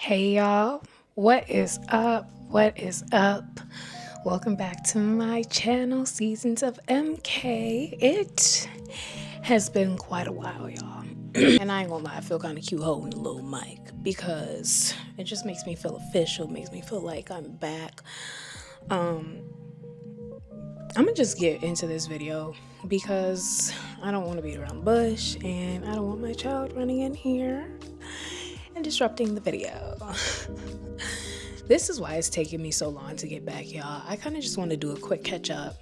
Hey y'all, what is up? What is up? Welcome back to my channel, Seasons of MK. It has been quite a while, y'all. And I ain't gonna lie, I feel kind of cute holding the little mic because it just makes me feel official, makes me feel like I'm back. I'm gonna just get into this video because I don't want to beat around the bush and I don't want my child running in here and disrupting the video. This is why it's taking me so long to get back, y'all. I kind of just want to do a quick catch up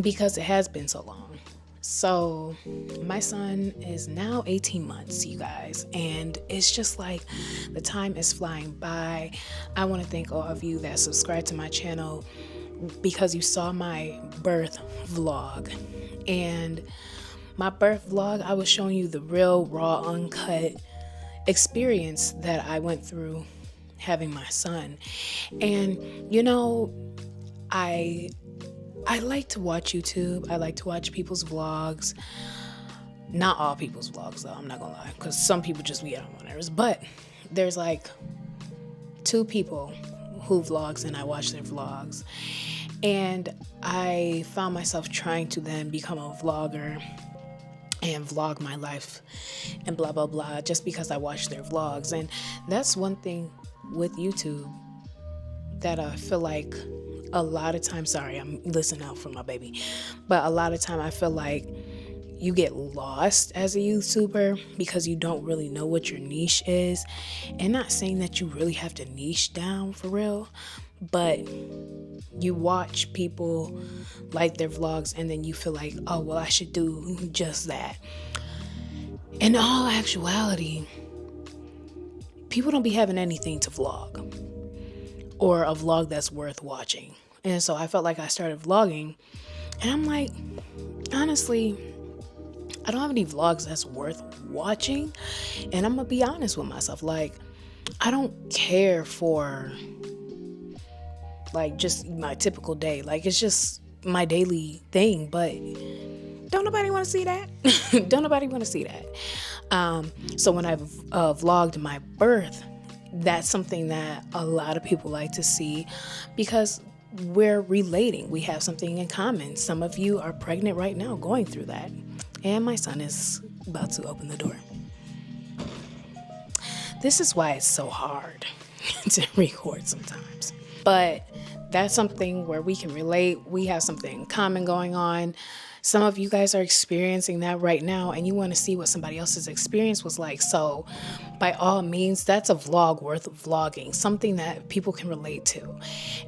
because it has been so long. So my son is now 18 months, you guys, and it's just like the time is flying by. I want to thank all of you that subscribe to my channel because you saw my birth vlog. And my birth vlog, I was showing you the real, raw, uncut experience that I went through having my son. And you know, I like to watch YouTube. I like to watch people's vlogs. Not all people's vlogs though, I'm not gonna lie, because some people just get on my nerves. But there's like two people who vlogs and I watch their vlogs. And I found myself trying to then become a vlogger and vlog my life and blah blah blah just because I watch their vlogs. And that's one thing with YouTube that I feel like a lot of times, sorry, I'm listening out for my baby, but a lot of time I feel like you get lost as a YouTuber because you don't really know what your niche is. And not saying that you really have to niche down for real, but you watch people like their vlogs and then you feel like, oh, well, I should do just that. In all actuality, people don't be having anything to vlog or a vlog that's worth watching. And so I felt like I started vlogging and I'm like, honestly, I don't have any vlogs that's worth watching. And I'm gonna be honest with myself, like, I don't care for like just my typical day. Like, it's just my daily thing, but don't nobody want to see that. Don't nobody want to see that. So when I vlogged my birth, that's something that a lot of people like to see because we're relating. We have something in common. Some of you are pregnant right now going through that. And my son is about to open the door. This is why it's so hard to record sometimes. But that's something where we can relate. We have something in common going on. Some of you guys are experiencing that right now and you want to see what somebody else's experience was like. So by all means, that's a vlog worth vlogging, something that people can relate to.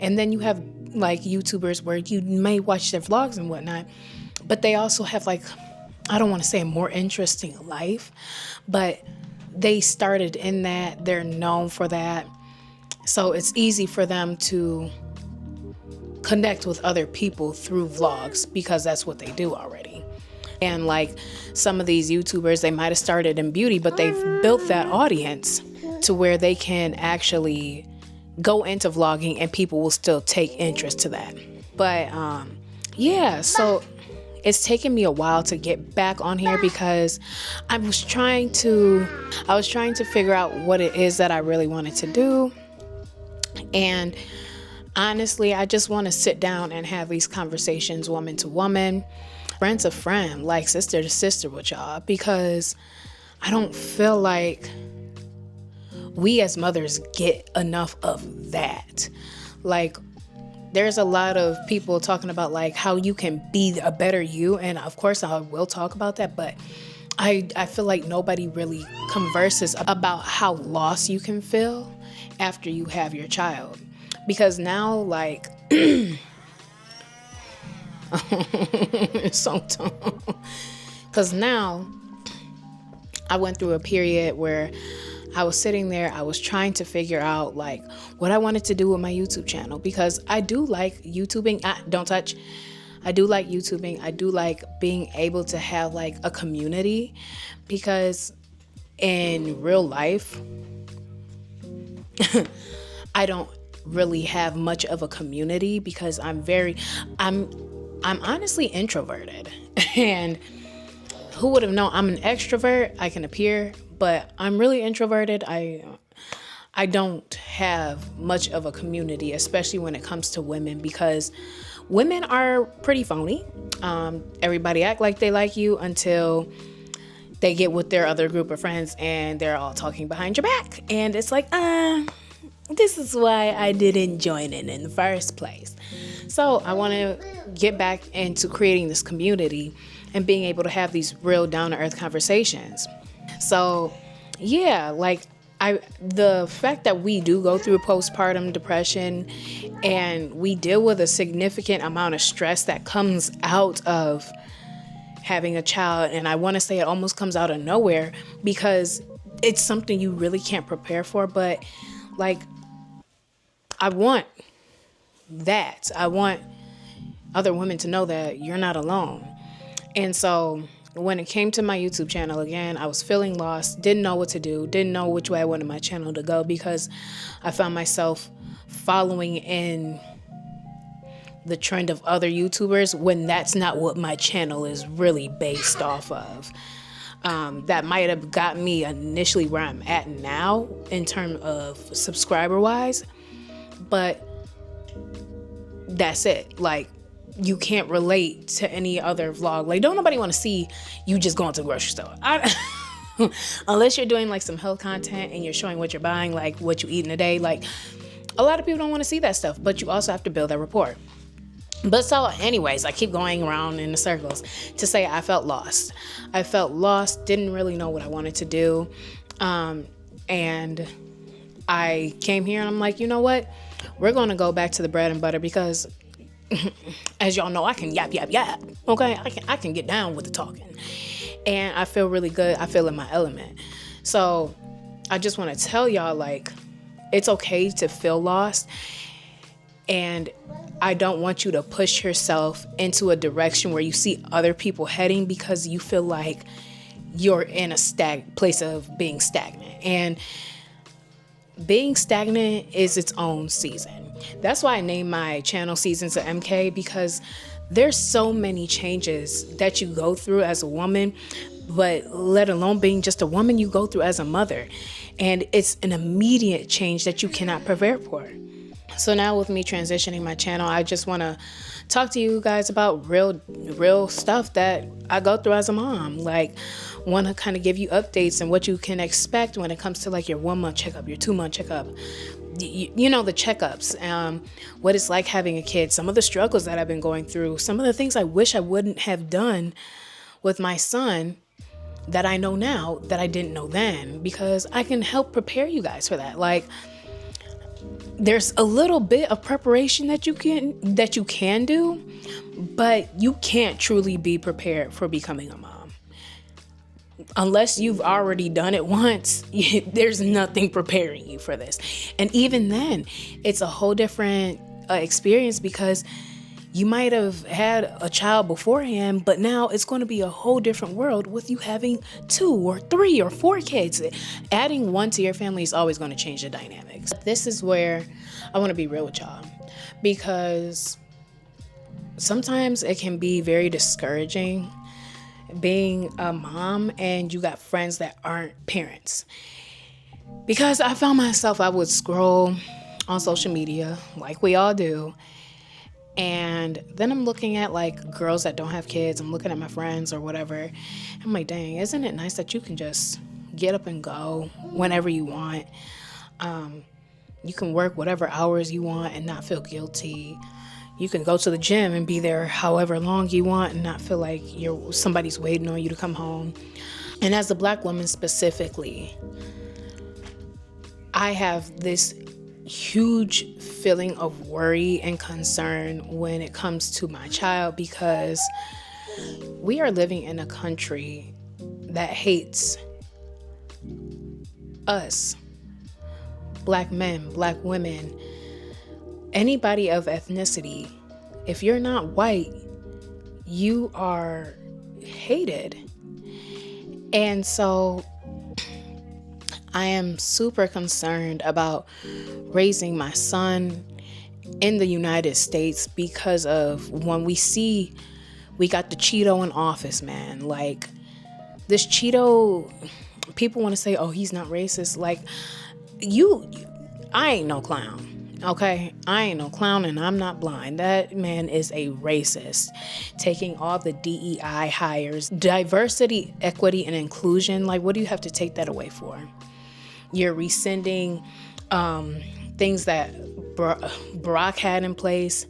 And then you have like YouTubers where you may watch their vlogs and whatnot, but they also have like, I don't want to say a more interesting life, but they started in that, they're known for that. So it's easy for them to connect with other people through vlogs because that's what they do already. And like some of these YouTubers, they might have started in beauty, but they've built that audience to where they can actually go into vlogging and people will still take interest to that. But yeah, so it's taken me a while to get back on here because I was trying to figure out what it is that I really wanted to do. And honestly, I just want to sit down and have these conversations woman to woman, friend to friend, like sister to sister with y'all, because I don't feel like we as mothers get enough of that. Like, there's a lot of people talking about like how you can be a better you. And of course I will talk about that, but I feel like nobody really converses about how lost you can feel after you have your child. Because now, like, it's so dumb. Because now I went through a period where I was sitting there, I was trying to figure out like what I wanted to do with my YouTube channel, because I do like YouTubing. I do like YouTubing. I do like being able to have like a community, because in real life, I don't really have much of a community because I'm honestly introverted. And who would have known I'm an extrovert? I can appear, but I'm really introverted. I don't have much of a community, especially when it comes to women, because women are pretty phony. Everybody act like they like you until they get with their other group of friends and they're all talking behind your back. And it's like, this is why I didn't join in the first place. So I want to get back into creating this community and being able to have these real down to earth conversations. So yeah, like the fact that we do go through postpartum depression and we deal with a significant amount of stress that comes out of having a child, and I want to say it almost comes out of nowhere because it's something you really can't prepare for, but like I want other women to know that you're not alone. And so when it came to my YouTube channel, again, I was feeling lost, didn't know what to do, didn't know which way I wanted my channel to go, because I found myself following in the trend of other YouTubers when that's not what my channel is really based off of. That might have got me initially where I'm at now in terms of subscriber wise, but that's it. Like, you can't relate to any other vlog. Like, don't nobody want to see you just going to the grocery store. Unless you're doing like some health content and you're showing what you're buying, like what you eat in a day. Like, a lot of people don't want to see that stuff, but you also have to build that rapport. But so anyways, I keep going around in the circles to say I felt lost. I felt lost, didn't really know what I wanted to do. And I came here and I'm like, you know what? We're going to go back to the bread and butter because as y'all know, I can yap. Okay, I can get down with the talking, and I feel really good. I feel in my element. So I just want to tell y'all, like, it's okay to feel lost, and I don't want you to push yourself into a direction where you see other people heading because you feel like you're in a place of being stagnant. And being stagnant is its own season. That's why I named my channel Seasons of MK, because there's so many changes that you go through as a woman, but let alone being just a woman, you go through as a mother. And it's an immediate change that you cannot prepare for. So now with me transitioning my channel, I just want to talk to you guys about real stuff that I go through as a mom. Like, want to kind of give you updates and what you can expect when it comes to like your 1 month checkup, your 2 month checkup, you know, the checkups, what it's like having a kid, some of the struggles that I've been going through, some of the things I wish I wouldn't have done with my son that I know now that I didn't know then, because I can help prepare you guys for that. Like, there's a little bit of preparation that you can do, but you can't truly be prepared for becoming a mom unless you've already done it once. There's nothing preparing you for this, and even then it's a whole different experience, because you might have had a child beforehand, but now it's going to be a whole different world with you having 2 or 3 or 4 kids. Adding one to your family is always going to change the dynamics. This is where I want to be real with y'all, because sometimes it can be very discouraging being a mom and you got friends that aren't parents. Because I found myself, I would scroll on social media like we all do, and then I'm looking at like girls that don't have kids. I'm looking at my friends or whatever. I'm like, dang, isn't it nice that you can just get up and go whenever you want? You can work whatever hours you want and not feel guilty. You can go to the gym and be there however long you want and not feel like somebody's waiting on you to come home. And as a Black woman specifically, I have this huge feeling of worry and concern when it comes to my child, because we are living in a country that hates us, Black men, Black women, anybody of ethnicity. If you're not white, you are hated. And so I am super concerned about raising my son in the United States, because of when we got the Cheeto in office, man. Like, this Cheeto, people want to say, oh, he's not racist. Like, you I ain't no clown. Okay, I ain't no clown, and I'm not blind. That man is a racist. Taking all the DEI hires, diversity, equity, and inclusion. Like, what do you have to take that away for? You're rescinding things that Barack had in place,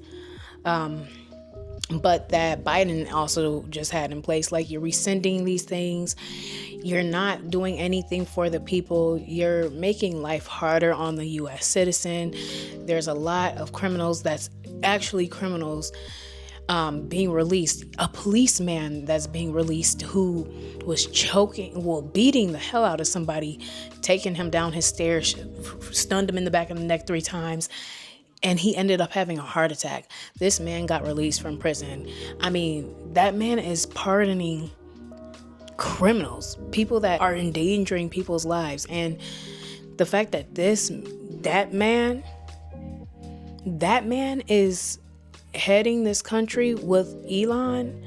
but that Biden also just had in place. Like, you're rescinding these things. You're not doing anything for the people. You're making life harder on the U.S. citizen. There's a lot of criminals that's actually criminals being released. A policeman that's being released who was beating the hell out of somebody, taking him down his stairs, stunned him in the back of the neck 3 times, and he ended up having a heart attack. This man got released from prison. I mean, that man is pardoning criminals, people that are endangering people's lives. And the fact that that man is heading this country with Elon,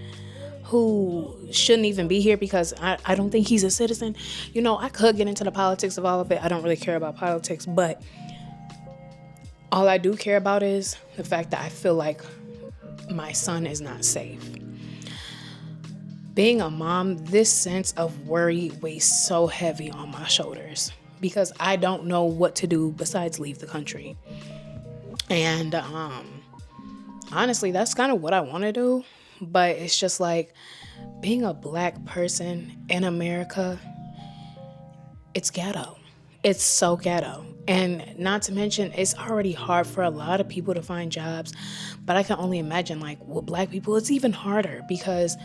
who shouldn't even be here, because I don't think he's a citizen. You know, I could get into the politics of all of it. I don't really care about politics, but all I do care about is the fact that I feel like my son is not safe. Being a mom, this sense of worry weighs so heavy on my shoulders, because I don't know what to do besides leave the country. And honestly, that's kind of what I want to do. But it's just like, being a Black person in America, it's ghetto. It's so ghetto. And not to mention, it's already hard for a lot of people to find jobs. But I can only imagine, like, with Black people, it's even harder, because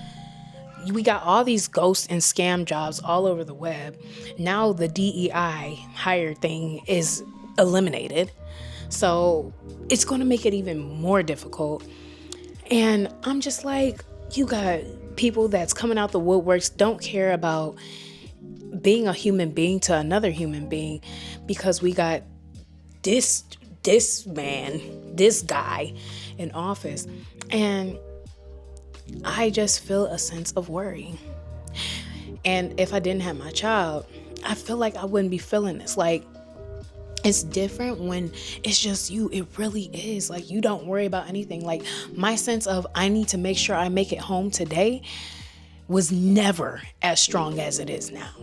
we got all these ghost and scam jobs all over the web. Now the DEI hire thing is eliminated. So it's going to make it even more difficult. And I'm just like, you got people that's coming out the woodworks, don't care about being a human being to another human being, because we got this guy in office. And I just feel a sense of worry. And if I didn't have my child, I feel like I wouldn't be feeling this. Like, it's different when it's just you. It really is. Like, you don't worry about anything. Like, my sense of I need to make sure I make it home today was never as strong as it is now.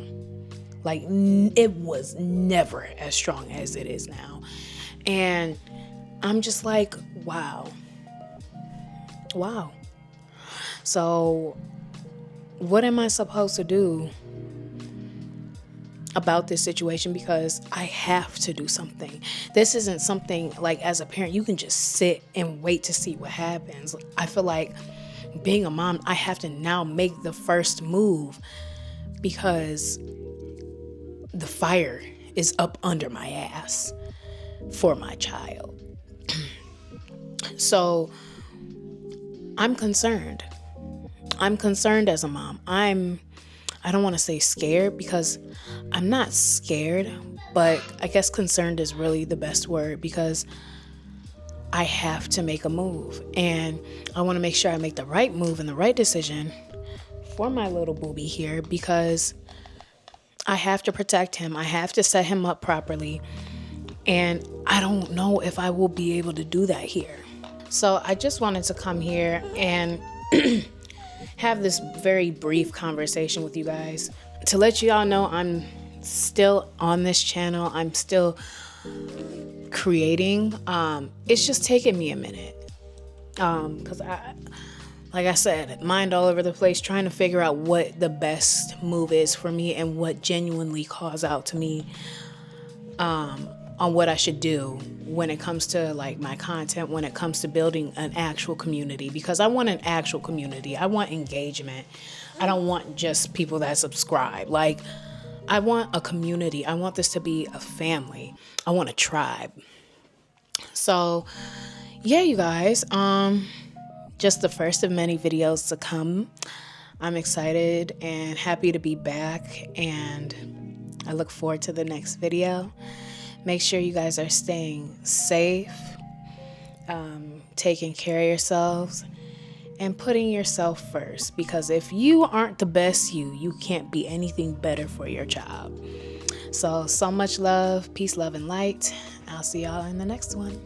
Like, it was never as strong as it is now. And I'm just like, wow. So what am I supposed to do about this situation? Because I have to do something. This isn't something like, as a parent, you can just sit and wait to see what happens. I feel like being a mom, I have to now make the first move, because the fire is up under my ass for my child. So I'm concerned. I'm concerned as a mom. I don't want to say scared, because I'm not scared, but I guess concerned is really the best word, because I have to make a move, and I want to make sure I make the right move and the right decision for my little booby here, because I have to protect him. I have to set him up properly, and I don't know if I will be able to do that here. So I just wanted to come here and have this very brief conversation with you guys to let you all know I'm still on this channel. I'm still creating. It's just taking me a minute, because like I said, mind all over the place, trying to figure out what the best move is for me and what genuinely calls out to me on what I should do when it comes to like my content, when it comes to building an actual community, because I want an actual community. I want engagement. I don't want just people that subscribe. Like, I want a community. I want this to be a family. I want a tribe. So yeah, you guys, just the first of many videos to come. I'm excited and happy to be back, and I look forward to the next video. Make sure you guys are staying safe, taking care of yourselves, and putting yourself first, because if you aren't the best you can't be anything better for your child. So much love, peace, love, and light. I'll see y'all in the next one.